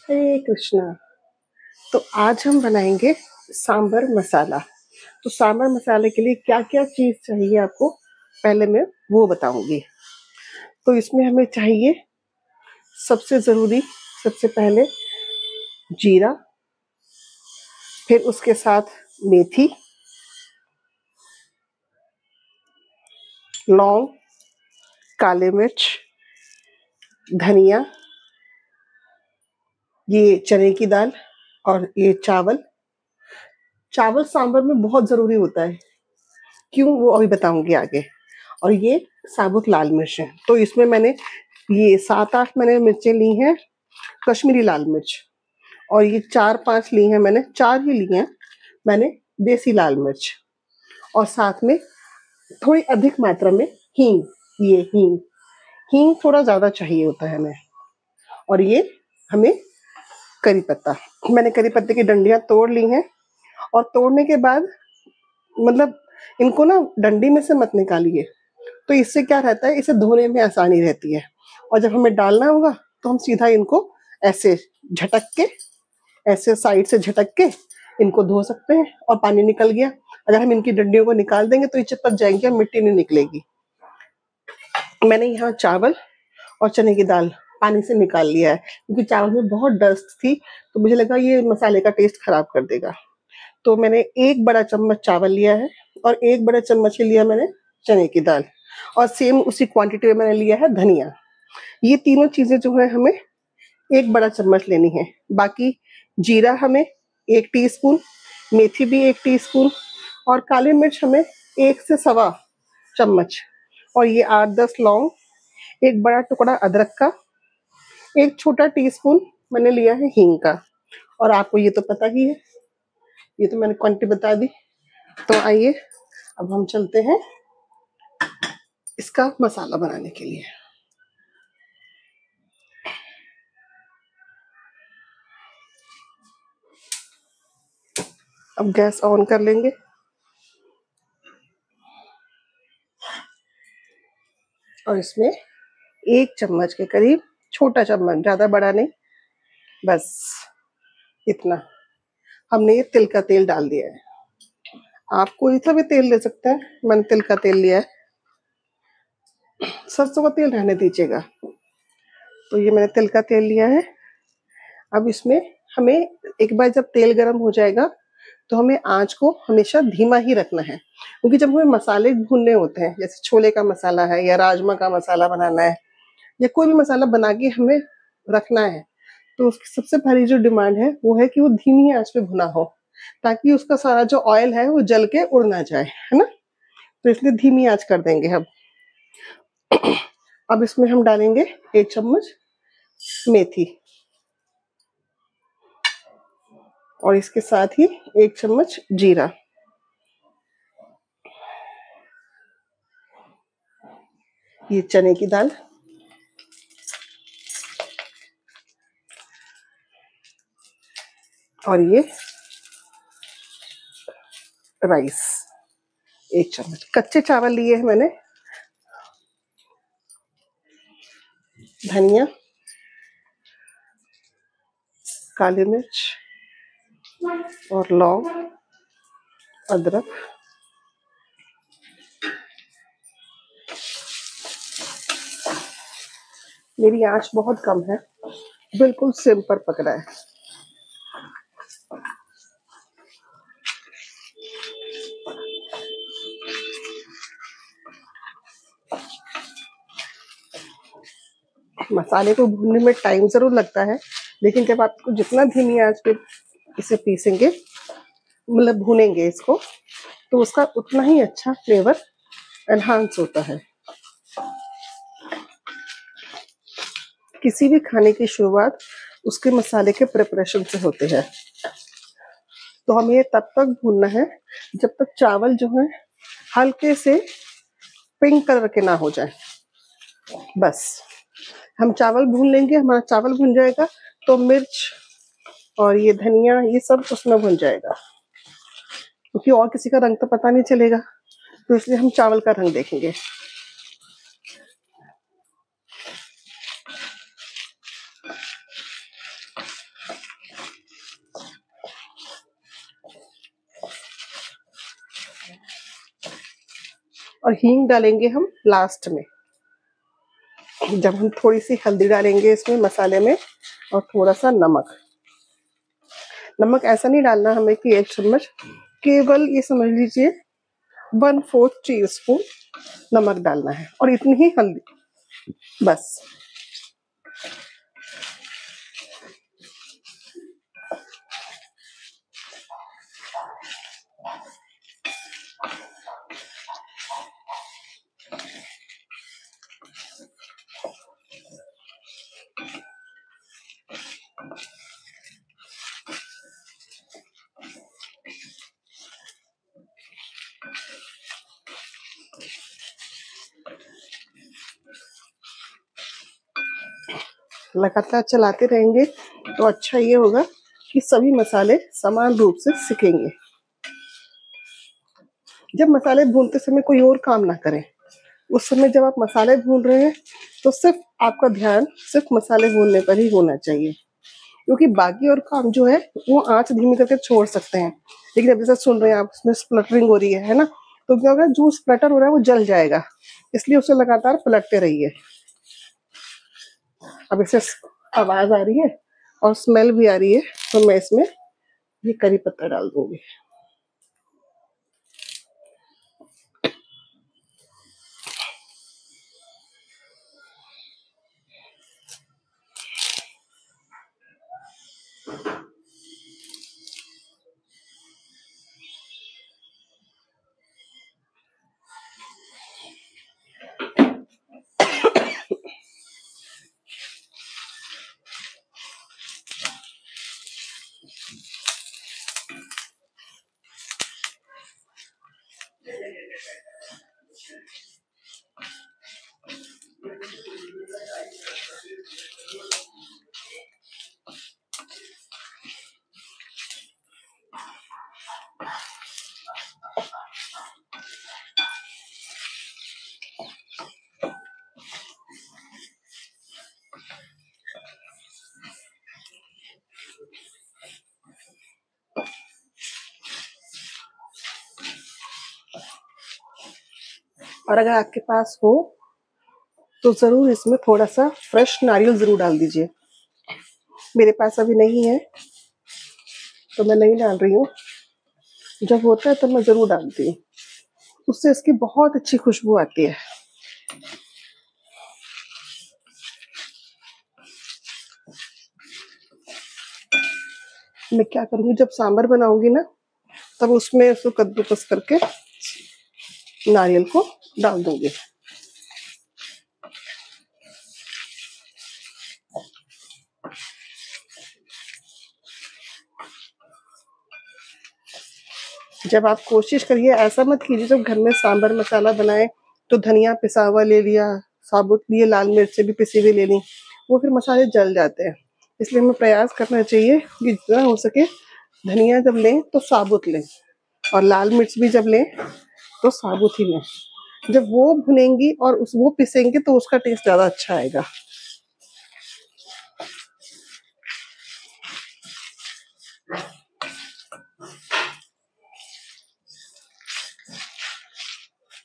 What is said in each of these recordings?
हरे कृष्णा। तो आज हम बनाएंगे सांबर मसाला। तो सांबर मसाले के लिए क्या क्या चीज चाहिए आपको, पहले मैं वो बताऊंगी। तो इसमें हमें चाहिए सबसे जरूरी, सबसे पहले जीरा, फिर उसके साथ मेथी, लौंग, काले मिर्च, धनिया, ये चने की दाल और ये चावल। चावल सांबर में बहुत जरूरी होता है, क्यों वो अभी बताऊंगी आगे। और ये साबुत लाल मिर्च है। तो इसमें मैंने ये 7-8 मैंने मिर्चें ली हैं, कश्मीरी लाल मिर्च। और ये 4-5 ली हैं मैंने, 4 ही ली हैं मैंने देसी लाल मिर्च। और साथ में थोड़ी अधिक मात्रा में हींग। ये हींग हींग थोड़ा ज्यादा चाहिए होता है हमें। और ये हमें करी पत्ता, मैंने करी पत्ते की डंडियां तोड़ ली हैं। और तोड़ने के बाद मतलब इनको ना डंडी में से मत निकालिए, तो इससे क्या रहता है, इसे धोने में आसानी रहती है। और जब हमें डालना होगा तो हम सीधा इनको ऐसे झटक के, ऐसे साइड से झटक के इनको धो सकते हैं और पानी निकल गया। अगर हम इनकी डंडियों को निकाल देंगे तो ये चिपक जाएंगे और मिट्टी नहीं निकलेगी। मैंने यहाँ चावल और चने की दाल पानी से निकाल लिया है, क्योंकि चावल में बहुत डस्ट थी, तो मुझे लगा ये मसाले का टेस्ट खराब कर देगा। तो मैंने 1 बड़ा चम्मच चावल लिया है और 1 बड़ा चम्मच ही लिया मैंने चने की दाल। और सेम उसी क्वांटिटी में मैंने लिया है धनिया। ये तीनों चीजें जो है हमें 1 बड़ा चम्मच लेनी है। बाकी जीरा हमें 1 टीस्पून, मेथी भी 1 टीस्पून, और काली मिर्च हमें 1 से सवा चम्मच। और ये 8-10 लौंग, 1 बड़ा टुकड़ा अदरक का, 1 छोटा टीस्पून मैंने लिया है हींग का। और आपको ये तो पता ही है, ये तो मैंने क्वांटिटी बता दी। तो आइए अब हम चलते हैं इसका मसाला बनाने के लिए। अब गैस ऑन कर लेंगे। और इसमें 1 चम्मच के करीब, छोटा चम्मच, ज्यादा बड़ा नहीं, बस इतना, हमने ये तिल का तेल डाल दिया है। आप कोई सा भी तेल ले सकते हैं, मैंने तिल का तेल लिया है। सरसों का तेल रहने दीजिएगा। तो ये मैंने तिल का तेल लिया है। अब इसमें हमें एक बार जब तेल गर्म हो जाएगा तो हमें आंच को हमेशा धीमा ही रखना है, क्योंकि जब हमें मसाले भूनने होते हैं, जैसे छोले का मसाला है या राजमा का मसाला बनाना है या कोई भी मसाला बना के हमें रखना है, तो उसकी सबसे पहली जो डिमांड है वो है कि वो धीमी आंच पे भुना हो, ताकि उसका सारा जो ऑयल है वो जल के उड़ ना जाए, है ना। तो इसलिए धीमी आंच कर देंगे हम। अब इसमें हम डालेंगे 1 चम्मच मेथी, और इसके साथ ही 1 चम्मच जीरा, ये चने की दाल, और ये राइस 1 चम्मच। कच्चे चावल लिए हैं मैंने। धनिया, काली मिर्च और लौंग, अदरक, मेरी आंच बहुत कम है, बिल्कुल सिम पर पकड़ा है। मसाले को भूनने में टाइम जरूर लगता है, लेकिन जब आपको जितना धीमी आंच पे इसे पीसेंगे, मतलब भूनेंगे इसको, तो उसका उतना ही अच्छा फ्लेवर एनहांस होता है। किसी भी खाने की शुरुआत उसके मसाले के प्रिपरेशन से होते हैं। तो हमें ये तब तक भूनना है जब तक चावल जो है हल्के से पिंक कलर के ना हो जाए। बस हम चावल भून लेंगे, हमारा चावल भून जाएगा तो मिर्च और ये धनिया ये सब उसमें भून जाएगा, क्योंकि और किसी का रंग तो पता नहीं चलेगा, तो इसलिए हम चावल का रंग देखेंगे। और हींग डालेंगे हम लास्ट में, जब हम थोड़ी सी हल्दी डालेंगे इसमें मसाले में, और थोड़ा सा नमक। नमक ऐसा नहीं डालना हमें कि 1 चम्मच, केवल ये समझ लीजिए 1/4 टीस्पून नमक डालना है, और इतनी ही हल्दी बस। लगातार चलाते रहेंगे तो अच्छा ये होगा कि सभी मसाले समान रूप से सिकेंगे। जब मसाले भूनते समय कोई और काम ना करें, उस समय जब आप मसाले भून रहे हैं तो सिर्फ आपका ध्यान सिर्फ मसाले भूनने पर ही होना चाहिए, क्योंकि बाकी और काम जो है वो आंच धीमी करके छोड़ सकते हैं। लेकिन अब जैसे सुन रहे हैं आप, उसमें स्प्लटरिंग हो रही है ना, तो क्या होगा, जो स्प्लटर हो रहा है वो जल जाएगा, इसलिए उसे लगातार पलटते रहिए। अब इसे आवाज आ रही है और स्मेल भी आ रही है, तो मैं इसमें ये करी पत्ता डाल दूंगी। और अगर आपके पास हो तो जरूर इसमें थोड़ा सा फ्रेश नारियल जरूर डाल दीजिए। मेरे पास अभी नहीं है तो मैं नहीं डाल रही हूँ, जब होता है तो मैं जरूर डालती हूँ, उससे इसकी बहुत अच्छी खुशबू आती है। मैं क्या करूँगी, जब सांभर बनाऊंगी ना तब उसमें उसको कद्दूकस करके नारियल को डाल दूंगी। जब आप कोशिश करिए, ऐसा मत कीजिए जब घर में सांभर मसाला बनाए तो धनिया पिसा हुआ ले लिया, साबुत लिए लाल मिर्च भी पिसी हुई ले ली, वो फिर मसाले जल जाते हैं। इसलिए हमें प्रयास करना चाहिए कि जितना हो सके धनिया जब लें तो साबुत लें, और लाल मिर्च भी जब लें तो साबुत ही लें। जब वो भुनेंगी और उस वो पिसेंगे तो उसका टेस्ट ज्यादा अच्छा आएगा।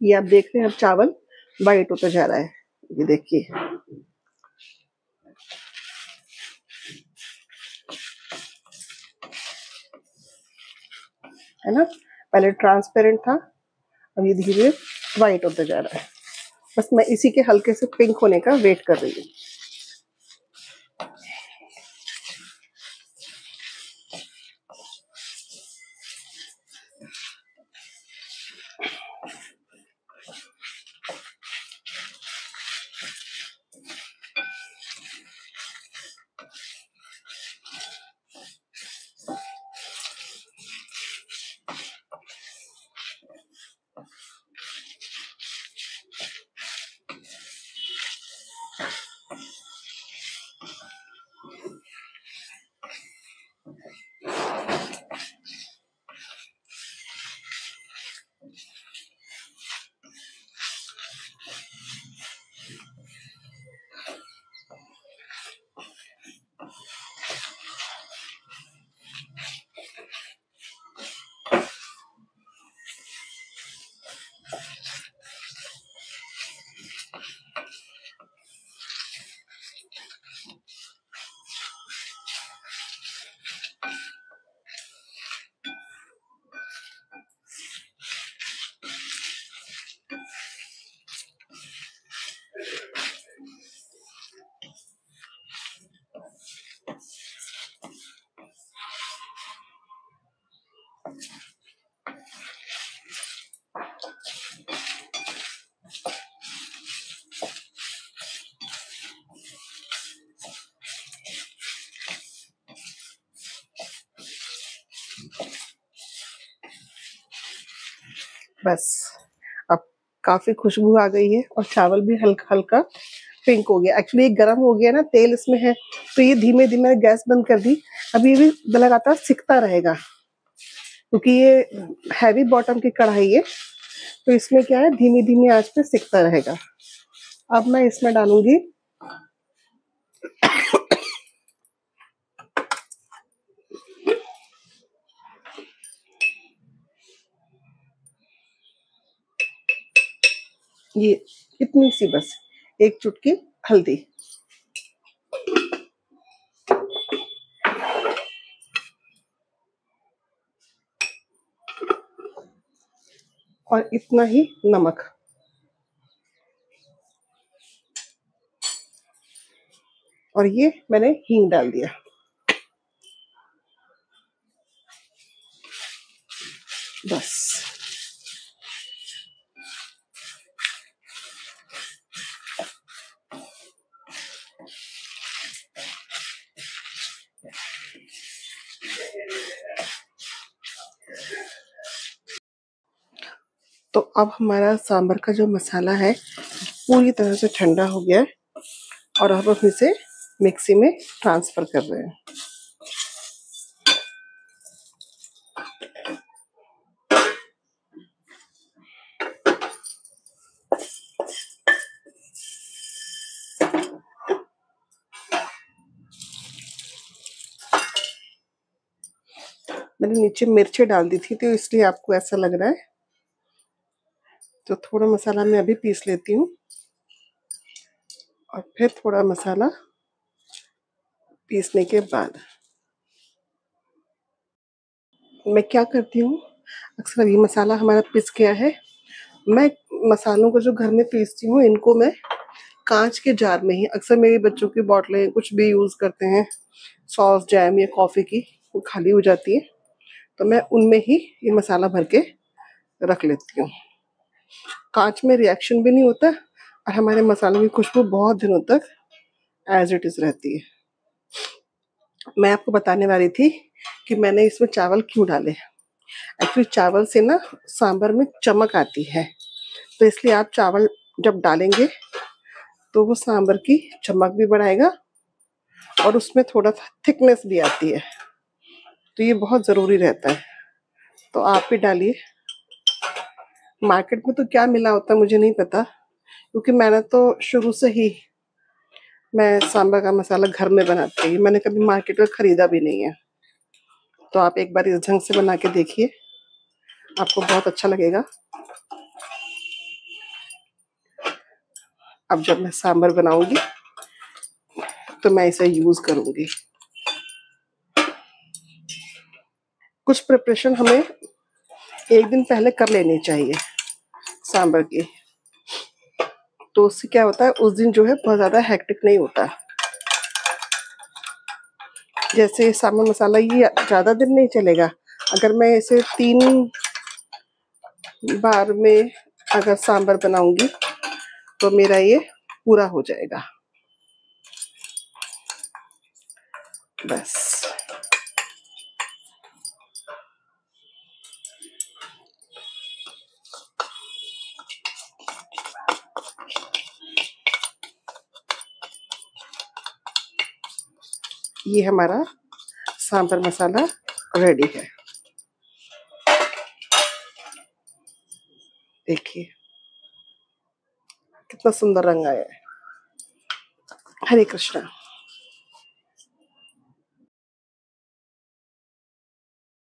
ये आप देख रहे हैं, अब चावल वाइट होता जा रहा है, ये देखिए। है ना, पहले ट्रांसपेरेंट था, अब ये धीरे वाइट होता जा रहा है। बस मैं इसी के हल्के से पिंक होने का वेट कर रही हूँ। बस अब काफी खुशबू आ गई है और चावल भी हल्का हल्का पिंक हो गया। एक्चुअली ये गर्म हो गया ना, तेल इसमें है, तो ये धीमे धीमे गैस बंद कर दी। अभी ये भी लगातार सिकता रहेगा क्योंकि ये हैवी बॉटम की कढ़ाई है, तो इसमें क्या है, धीमी धीमी आंच पे सिकता रहेगा। अब मैं इसमें डालूंगी ये इतनी सी बस एक चुटकी हल्दी, और इतना ही नमक, और ये मैंने हींग डाल दिया। बस तो अब हमारा सांभर का जो मसाला है पूरी तरह से ठंडा हो गया है, और अब हम इसे मिक्सी में ट्रांसफर कर रहे हैं। मैंने नीचे मिर्ची डाल दी थी, तो इसलिए आपको ऐसा लग रहा है। तो थोड़ा मसाला मैं अभी पीस लेती हूँ और फिर थोड़ा मसाला पीसने के बाद मैं क्या करती हूँ, अक्सर ये मसाला हमारा पिस गया है, मैं मसालों को जो घर में पीसती हूँ इनको मैं कांच के जार में ही, अक्सर मेरे बच्चों की बोतलें कुछ भी यूज करते हैं, सॉस जैम या कॉफी की, वो खाली हो जाती है, तो मैं उनमें ही ये मसाला भर के रख लेती हूँ। कांच में रिएक्शन भी नहीं होता और हमारे मसालों की खुशबू बहुत दिनों तक एज इट इज रहती है। मैं आपको बताने वाली थी कि मैंने इसमें चावल क्यों डाले। एक्चुअली चावल से ना सांभर में चमक आती है, तो इसलिए आप चावल जब डालेंगे तो वो सांभर की चमक भी बढ़ाएगा और उसमें थोड़ा सा थिकनेस भी आती है, तो ये बहुत ज़रूरी रहता है। तो आप भी डालिए। मार्केट में तो क्या मिला होता है मुझे नहीं पता, क्योंकि मैंने तो शुरू से ही मैं सांभर का मसाला घर में बनाती हूँ, मैंने कभी मार्केट का खरीदा भी नहीं है। तो आप एक बार इस ढंग से बना के देखिए, आपको बहुत अच्छा लगेगा। अब जब मैं सांभर बनाऊंगी तो मैं इसे यूज करूंगी। कुछ प्रिपरेशन हमें एक दिन पहले कर लेनी चाहिए सांभर की, तो उससे क्या होता है, उस दिन जो है बहुत ज़्यादा हेक्टिक नहीं होता। जैसे सांभर मसाला ये ज़्यादा दिन नहीं चलेगा, अगर मैं इसे 3 बार में अगर सांभर बनाऊंगी तो मेरा ये पूरा हो जाएगा। बस ये हमारा सांभर मसाला रेडी है। देखिए कितना सुंदर रंग आया है। हरे कृष्णा।